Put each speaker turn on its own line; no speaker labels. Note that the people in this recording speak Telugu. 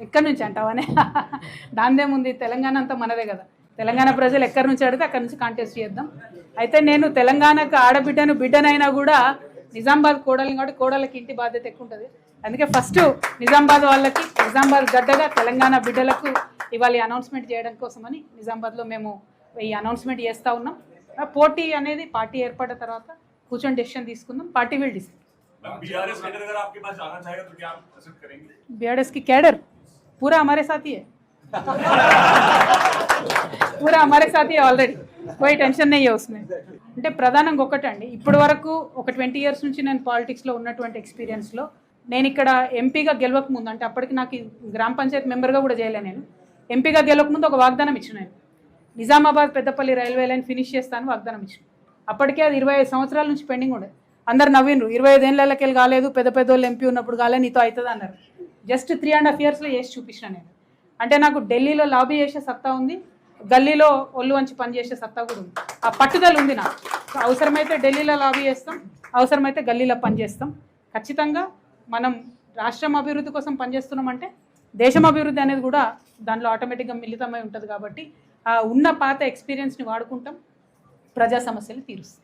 ఎక్కడి నుంచి అంటావనే దాందేముంది, తెలంగాణ అంతా మనదే కదా. తెలంగాణ ప్రజలు ఎక్కడి నుంచి అడిగితే అక్కడి నుంచి కాంటెస్ట్ చేద్దాం. అయితే నేను తెలంగాణకు ఆడబిడ్డను బిడ్డనైనా కూడా నిజామాబాద్ కోడలు కాబట్టి కోడలకి ఇంటి బాధ్యత ఎక్కువ ఉంటుంది. అందుకే ఫస్ట్ నిజామాబాద్ వాళ్ళకి, నిజామాబాద్ గడ్డగా తెలంగాణ బిడ్డలకు ఇవాళ అనౌన్స్మెంట్ చేయడం కోసమని నిజామాబాద్లో మేము ఈ అనౌన్స్మెంట్ చేస్తూ ఉన్నాం. పోటీ అనేది పార్టీ ఏర్పడిన తర్వాత కూర్చొని డెసిషన్ తీసుకుందాం. Party will decide. बीआरएस की कैडर पूरा हमारे साथ ही है पूरा हमारे साथ ही है ऑलरेडी, कोई टेंशन नहीं है उसमें. అంటే ప్రధానంగా ఒకటండి, ఇప్పటి వరకు ఒక 20 years నుంచి నేను పాలిటిక్స్లో ఉన్నటువంటి ఎక్స్పీరియన్స్లో నేను ఇక్కడ ఎంపీగా గెలవక ముందు, అంటే అప్పటికి నాకు గ్రామ పంచాయతీ మెంబర్గా కూడా చేయలేను. నేను ఎంపీగా గెలవక ముందు ఒక వాగ్దానం ఇచ్చిన, నేను Nizamabad Peddapalli railway line finish చేస్తాను వాగ్దానం ఇచ్చిన. అప్పటికే అది 25 సంవత్సరాల నుంచి పెండింగ్ ఉండేది. అందరు నవ్విండ్రు, 25 ఏళ్ళకి వెళ్ళి కాలేదు, పెద్ద పెద్దోళ్ళు ఎంపీ ఉన్నప్పుడు కాలేదు, నీతో అవుతుంది అన్నారు. జస్ట్ 3.5 yearsలో చేసి చూపించిన నేను. అంటే నాకు ఢిల్లీలో లాబీ చేసే సత్తా ఉంది, గల్లీలో ఒళ్ళు వంచి పని చేసే సత్తా కూడా ఉంది. ఆ పట్టుదల ఉంది నాకు. అవసరమైతే ఢిల్లీలో లాబీ చేస్తాం, అవసరమైతే గల్లీలో పని చేస్తాం. ఖచ్చితంగా మనం రాష్ట్రం అభివృద్ధి కోసం పనిచేస్తున్నామంటే దేశం అభివృద్ధి అనేది కూడా దాంట్లో ఆటోమేటిక్గా మిళితమై ఉంటుంది. కాబట్టి ఆ ఉన్న పాత ఎక్స్పీరియన్స్ని వాడుకుంటాం, ప్రజా సమస్యలు తీరుస్తాం.